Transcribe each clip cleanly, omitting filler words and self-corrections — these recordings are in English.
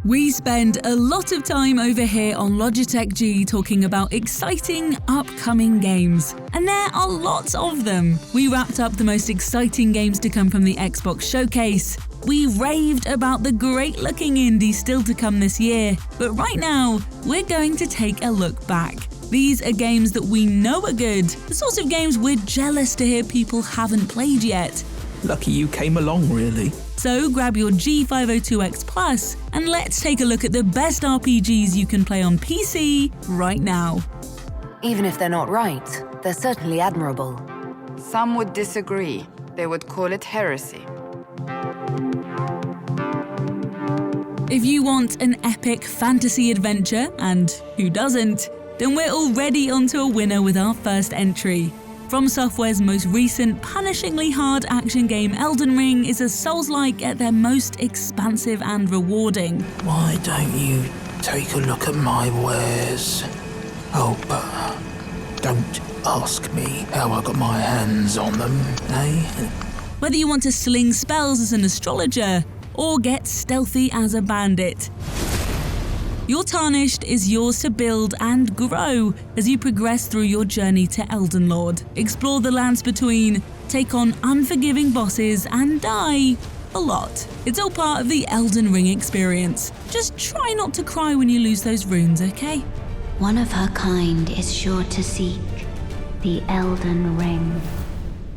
We spend a lot of time over here on Logitech G talking about exciting upcoming games, and there are lots of them. We wrapped up the most exciting games to come from the Xbox showcase. We raved about the great-looking indies still to come this year, but right now, we're going to take a look back. These are games that we know are good, the sort of games we're jealous to hear people haven't played yet. Lucky you came along, really. So grab your G502 X Plus and let's take a look at the best RPGs you can play on PC right now. Even if they're not right, they're certainly admirable. Some would disagree. They would call it heresy. If you want an epic fantasy adventure, and who doesn't, then we're already onto a winner with our first entry. From Software's most recent, punishingly hard action game Elden Ring is a Souls-like at their most expansive and rewarding. Why don't you take a look at my wares? Oh, but don't ask me how I got my hands on them, eh? Whether you want to sling spells as an astrologer, or get stealthy as a bandit, your Tarnished is yours to build and grow as you progress through your journey to Elden Lord. Explore the lands between, take on unforgiving bosses, and die a lot. It's all part of the Elden Ring experience. Just try not to cry when you lose those runes, okay? One of her kind is sure to seek the Elden Ring.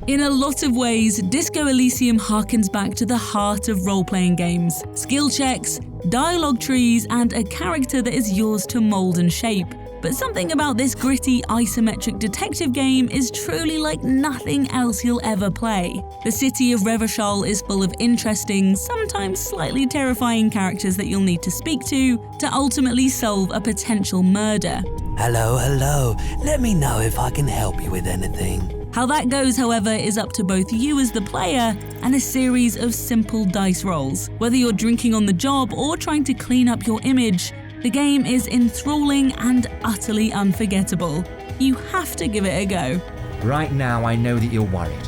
In a lot of ways, Disco Elysium harkens back to the heart of role-playing games. Skill checks, dialogue trees, and a character that is yours to mold and shape. But something about this gritty, isometric detective game is truly like nothing else you'll ever play. The city of Revachol is full of interesting, sometimes slightly terrifying characters that you'll need to speak to ultimately solve a potential murder. Hello. Let me know if I can help you with anything. How that goes, however, is up to both you as the player and a series of simple dice rolls. Whether you're drinking on the job or trying to clean up your image, the game is enthralling and utterly unforgettable. You have to give it a go. Right now I know that you're worried.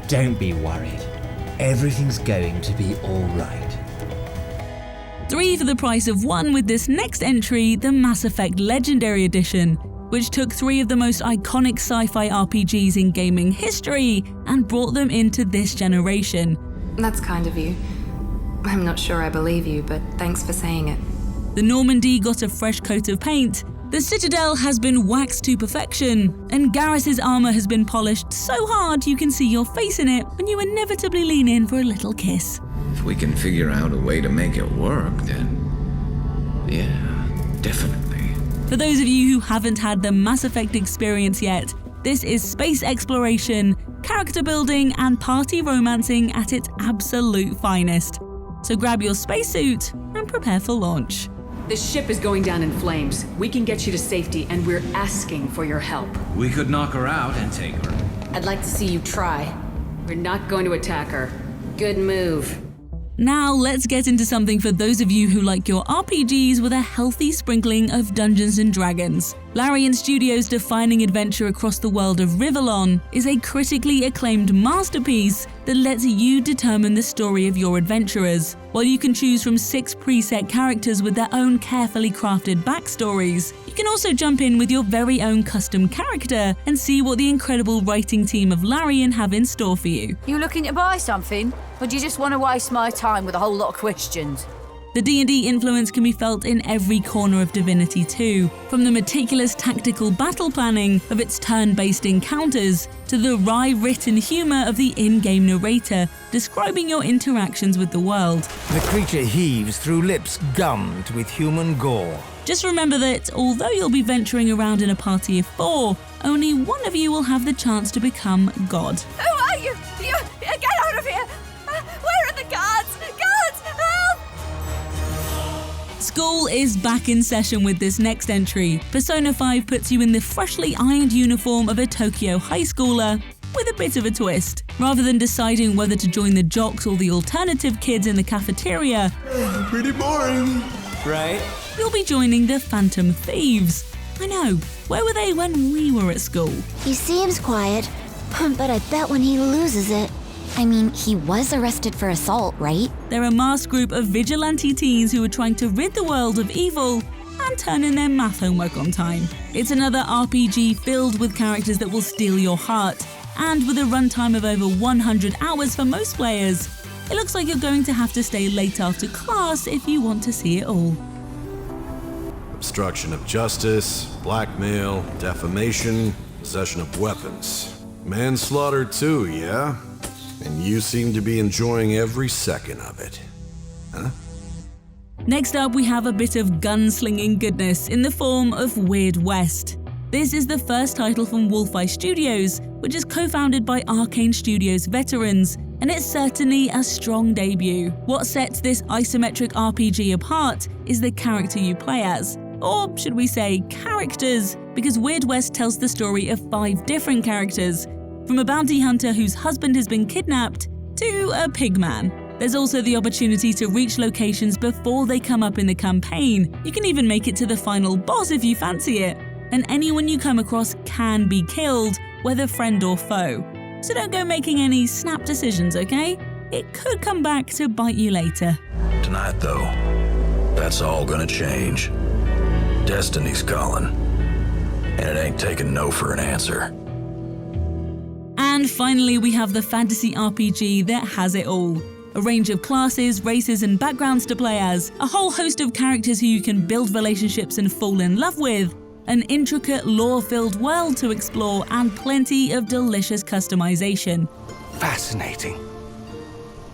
Don't be worried. Everything's going to be all right. 3 for the price of 1 with this next entry, the Mass Effect Legendary Edition, which took 3 of the most iconic sci-fi RPGs in gaming history and brought them into this generation. That's kind of you. I'm not sure I believe you, but thanks for saying it. The Normandy got a fresh coat of paint, the Citadel has been waxed to perfection, and Garrus's armor has been polished so hard you can see your face in it when you inevitably lean in for a little kiss. If we can figure out a way to make it work, then yeah, definitely. For those of you who haven't had the Mass Effect experience yet, this is space exploration, character building, and party romancing at its absolute finest. So grab your spacesuit and prepare for launch. The ship is going down in flames. We can get you to safety, and we're asking for your help. We could knock her out and take her. I'd like to see you try. We're not going to attack her. Good move. Now let's get into something for those of you who like your RPGs with a healthy sprinkling of Dungeons & Dragons. Larian Studios' defining adventure across the world of Rivellon is a critically acclaimed masterpiece that lets you determine the story of your adventurers. While you can choose from 6 preset characters with their own carefully crafted backstories, you can also jump in with your very own custom character and see what the incredible writing team of Larian have in store for you. You looking to buy something? Or do you just want to waste my time with a whole lot of questions? The D&D influence can be felt in every corner of Divinity 2, from the meticulous tactical battle planning of its turn-based encounters to the wry-written humour of the in-game narrator describing your interactions with the world. The creature heaves through lips gummed with human gore. Just remember that although you'll be venturing around in a party of 4, only one of you will have the chance to become God. Who are you? Get out of here! Where are the guards? Guards, help! School is back in session with this next entry. Persona 5 puts you in the freshly ironed uniform of a Tokyo high schooler, with a bit of a twist. Rather than deciding whether to join the jocks or the alternative kids in the cafeteria, Pretty boring, right? You'll be joining the Phantom Thieves. I know, where were they when we were at school? He seems quiet, but I bet when he loses it, I mean, he was arrested for assault, right? They're a masked group of vigilante teens who are trying to rid the world of evil and turn in their math homework on time. It's another RPG filled with characters that will steal your heart, and with a runtime of over 100 hours for most players, it looks like you're going to have to stay late after class if you want to see it all. Obstruction of justice, blackmail, defamation, possession of weapons. Manslaughter too, yeah? And you seem to be enjoying every second of it. Huh? Next up, we have a bit of gunslinging goodness in the form of Weird West. This is the first title from Wolfeye Studios, which is co-founded by Arcane Studios veterans, and it's certainly a strong debut. What sets this isometric RPG apart is the character you play as. Or should we say characters, because Weird West tells the story of 5 different characters, from a bounty hunter whose husband has been kidnapped to a pigman. There's also the opportunity to reach locations before they come up in the campaign. You can even make it to the final boss if you fancy it. And anyone you come across can be killed, whether friend or foe. So don't go making any snap decisions, okay? It could come back to bite you later. Tonight, though, that's all gonna change. Destiny's calling, and it ain't taking no for an answer. And finally, we have the fantasy RPG that has it all. A range of classes, races, and backgrounds to play as, a whole host of characters who you can build relationships and fall in love with, an intricate lore-filled world to explore, and plenty of delicious customization. Fascinating.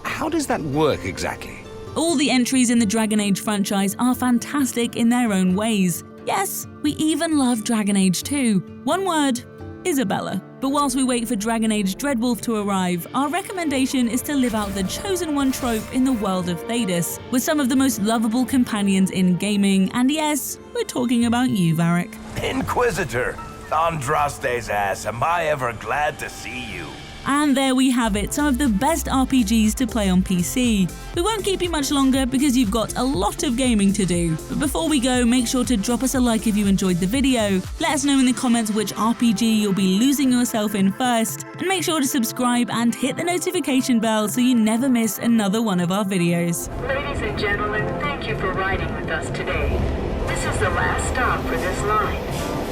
How does that work exactly? All the entries in the Dragon Age franchise are fantastic in their own ways. Yes, we even love Dragon Age 2. One word, Isabella. But whilst we wait for Dragon Age Dreadwolf to arrive, our recommendation is to live out the Chosen One trope in the world of Thedas, with some of the most lovable companions in gaming, and yes, we're talking about you, Varric. Inquisitor! Andraste's ass, am I ever glad to see you. And there we have it, some of the best RPGs to play on PC. We won't keep you much longer because you've got a lot of gaming to do. But before we go, make sure to drop us a like if you enjoyed the video, let us know in the comments which RPG you'll be losing yourself in first, and make sure to subscribe and hit the notification bell so you never miss another one of our videos. Ladies and gentlemen, thank you for riding with us today. This is the last stop for this line.